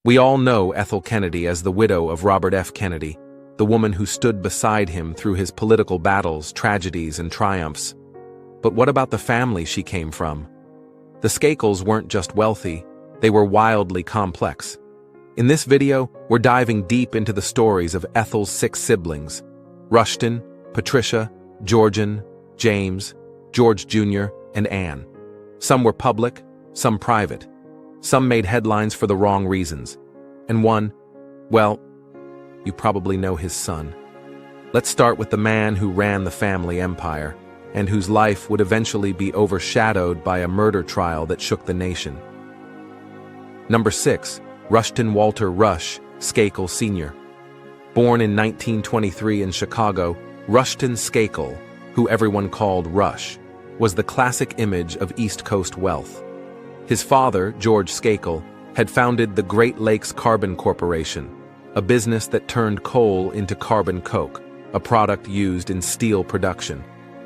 We all know Ethel Kennedy as the widow of Robert F. Kennedy, the woman who stood beside him through his political battles, tragedies, and triumphs. But what about the family she came from? The Skakels weren't just wealthy, they were wildly complex. In this video, we're diving deep into the stories of Ethel's 6 siblings: Rushton, Patricia, Georgian, James, George Jr., and Anne. Some were public, some private. Some made headlines for the wrong reasons. And one, well, you probably know his son. Let's start with the man who ran the family empire, and whose life would eventually be overshadowed by a murder trial that shook the nation. Number 6, Rushton Walter Rush, Skakel Sr. Born in 1923 in Chicago, Rushton Skakel, who everyone called Rush, was the classic image of East Coast wealth. His father, George Skakel, had founded the Great Lakes Carbon Corporation, a business that turned coal into carbon coke, a product used in steel production.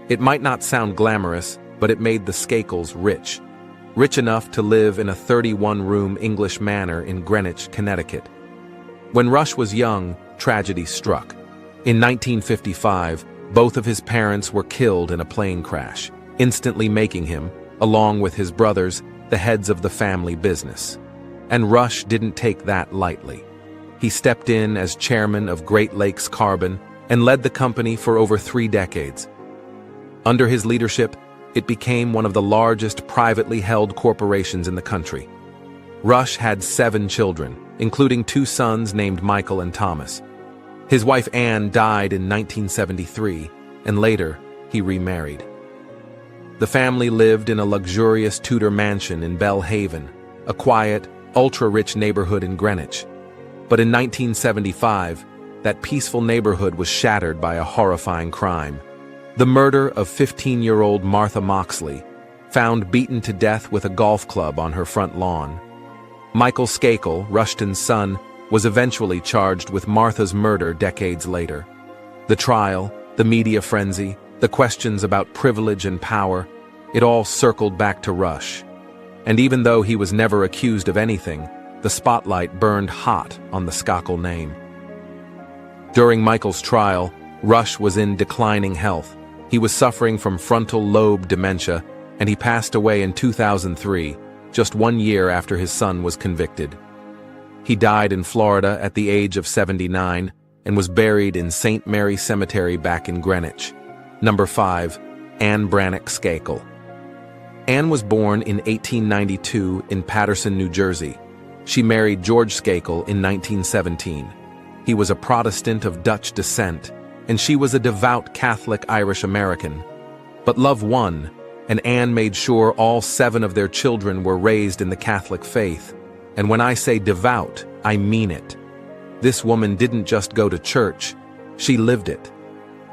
It might not sound glamorous, but it made the Skakels rich enough to live in a 31-room English manor in Greenwich, Connecticut. When Rush was young, tragedy struck. In 1955, both of his parents were killed in a plane crash, instantly making him, along with his brothers, the heads of the family business. And Rush didn't take that lightly. He stepped in as chairman of Great Lakes Carbon and led the company for over 3 decades. Under his leadership, it became one of the largest privately held corporations in the country. Rush had 7 children, including 2 sons named Michael and Thomas. His wife Anne died in 1973, and later, he remarried. The family lived in a luxurious Tudor mansion in Belle Haven, a quiet, ultra-rich neighborhood in Greenwich. But in 1975, that peaceful neighborhood was shattered by a horrifying crime. The murder of 15-year-old Martha Moxley, found beaten to death with a golf club on her front lawn. Michael Skakel, Rushton's son, was eventually charged with Martha's murder decades later. The trial, the media frenzy, the questions about privilege and power, it all circled back to Rush. And even though he was never accused of anything, the spotlight burned hot on the Skakel name. During Michael's trial, Rush was in declining health. He was suffering from frontal lobe dementia, and he passed away in 2003, just 1 year after his son was convicted. He died in Florida at the age of 79 and was buried in St. Mary Cemetery back in Greenwich. Number 5, Anne Brannock Skakel. Anne was born in 1892 in Paterson, New Jersey. She married George Skakel in 1917. He was a Protestant of Dutch descent, and she was a devout Catholic Irish-American. But love won, and Anne made sure all 7 of their children were raised in the Catholic faith. And when I say devout, I mean it. This woman didn't just go to church, she lived it.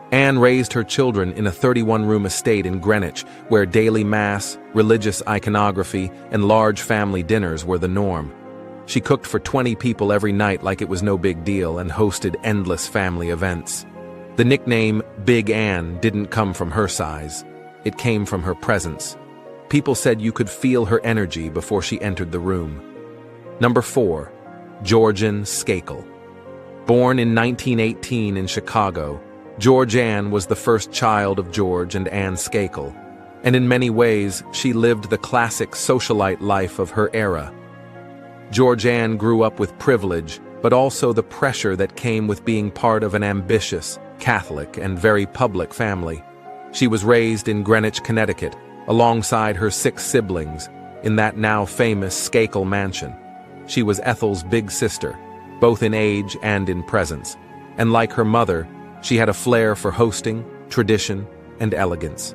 Anne raised her children in a 31-room estate in Greenwich, where daily mass, religious iconography, and large family dinners were the norm. She cooked for 20 people every night like it was no big deal and hosted endless family events. The nickname Big Anne didn't come from her size. It came from her presence. People said you could feel her energy before she entered the room. Number 4, Georgian Skakel. Born in 1918 in Chicago, George Ann was the first child of George and Anne Skakel, and in many ways, she lived the classic socialite life of her era. George Ann grew up with privilege, but also the pressure that came with being part of an ambitious, Catholic, and very public family. She was raised in Greenwich, Connecticut, alongside her 6 siblings, in that now famous Skakel mansion. She was Ethel's big sister, both in age and in presence, and like her mother, she had a flair for hosting, tradition, and elegance.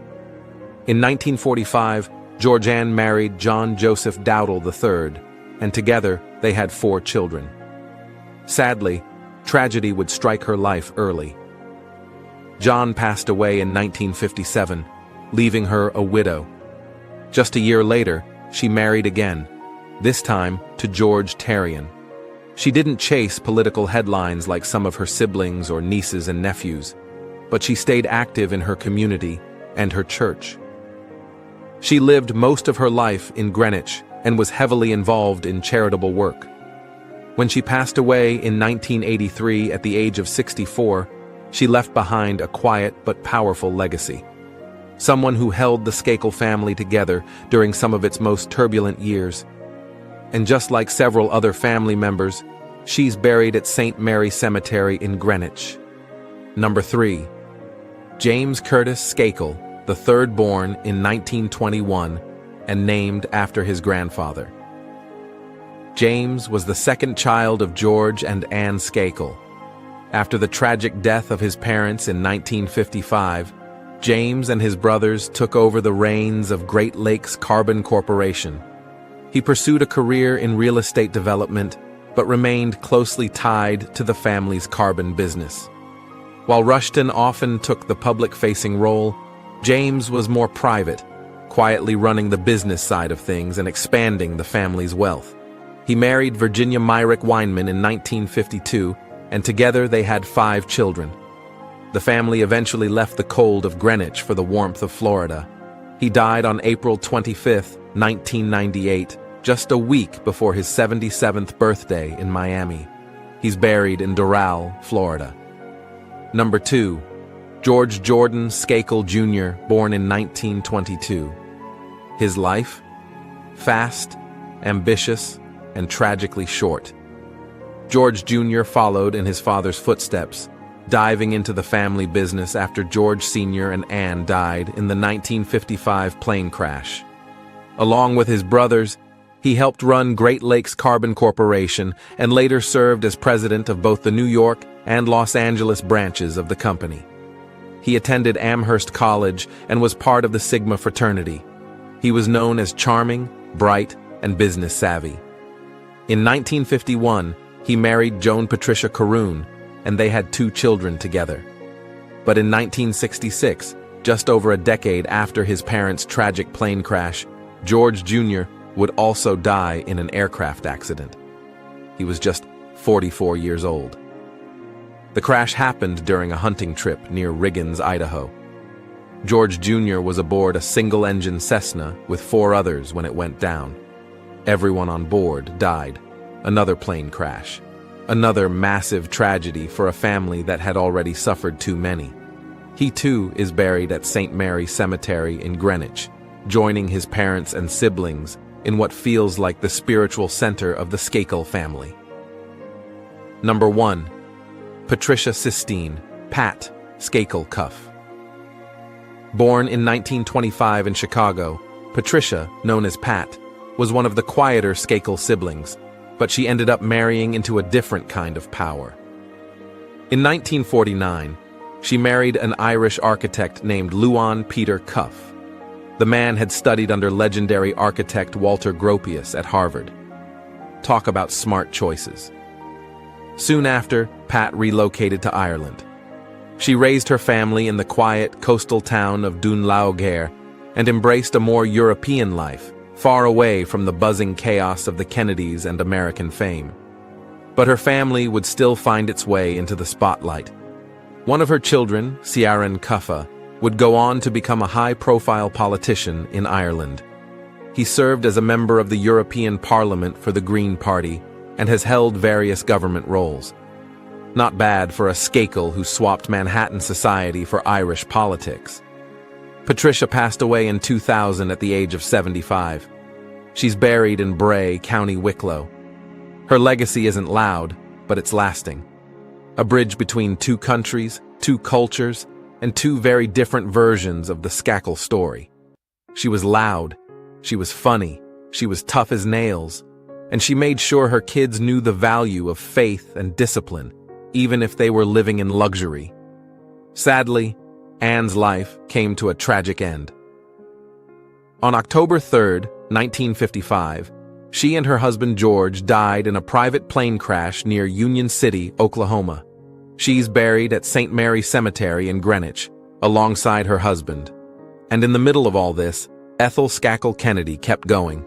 In 1945, George Ann married John Joseph Dowdall III, and together they had 4 children. Sadly, tragedy would strike her life early. John passed away in 1957, leaving her a widow. Just a year later, she married again, this time to George Terrian. She didn't chase political headlines like some of her siblings or nieces and nephews, but she stayed active in her community and her church. She lived most of her life in Greenwich and was heavily involved in charitable work. When she passed away in 1983 at the age of 64, she left behind a quiet but powerful legacy. Someone who held the Skakel family together during some of its most turbulent years. And just like several other family members, she's buried at St. Mary Cemetery in Greenwich. Number 3. James Curtis Skakel, the third born in 1921 and named after his grandfather. James was the second child of George and Anne Skakel. After the tragic death of his parents in 1955, James and his brothers took over the reins of Great Lakes Carbon Corporation. He pursued a career in real estate development, but remained closely tied to the family's carbon business. While Rushton often took the public-facing role, James was more private, quietly running the business side of things and expanding the family's wealth. He married Virginia Myrick Weinman in 1952, and together they had 5 children. The family eventually left the cold of Greenwich for the warmth of Florida. He died on April 25, 1998, just a week before his 77th birthday in Miami. He's buried in Doral, Florida. Number 2. George Jordan Skakel Jr., born in 1922. His life? Fast, ambitious, and tragically short. George Jr. followed in his father's footsteps, diving into the family business after George Sr. and Anne died in the 1955 plane crash. Along with his brothers, he helped run Great Lakes Carbon Corporation and later served as president of both the New York and Los Angeles branches of the company. He attended Amherst College and was part of the Sigma fraternity. He was known as charming, bright, and business savvy. In 1951, he married Joan Patricia Caroon, and they had 2 children together. But in 1966, just over a decade after his parents' tragic plane crash, George Jr. would also die in an aircraft accident. He was just 44 years old. The crash happened during a hunting trip near Riggins, Idaho. George Jr. was aboard a single-engine Cessna with 4 others when it went down. Everyone on board died. Another plane crash. Another massive tragedy for a family that had already suffered too many. He too is buried at St. Mary Cemetery in Greenwich, joining his parents and siblings in what feels like the spiritual center of the Skakel family. Number 1. Patricia Sistine, Pat Skakel Cuff. Born in 1925 in Chicago, Patricia, known as Pat, was one of the quieter Skakel siblings, but she ended up marrying into a different kind of power. In 1949, she married an Irish architect named Luan Peter Cuff. The man had studied under legendary architect Walter Gropius at Harvard. Talk about smart choices. Soon after, Pat relocated to Ireland. She raised her family in the quiet coastal town of Dunlaogair and embraced a more European life, far away from the buzzing chaos of the Kennedys and American fame. But her family would still find its way into the spotlight. One of her children, Ciaran Cuffa, would go on to become a high-profile politician in Ireland. He served as a member of the European Parliament for the Green Party and has held various government roles. Not bad for a Skakel who swapped Manhattan society for Irish politics. Patricia passed away in 2000 at the age of 75. She's buried in Bray, County Wicklow. Her legacy isn't loud, but it's lasting. A bridge between 2 countries, 2 cultures, and 2 very different versions of the Skakel story. She was loud, she was funny, she was tough as nails, and she made sure her kids knew the value of faith and discipline, even if they were living in luxury. Sadly, Anne's life came to a tragic end. On October 3, 1955, she and her husband George died in a private plane crash near Union City, Oklahoma. She's buried at St. Mary Cemetery in Greenwich, alongside her husband. And in the middle of all this, Ethel Skakel Kennedy kept going.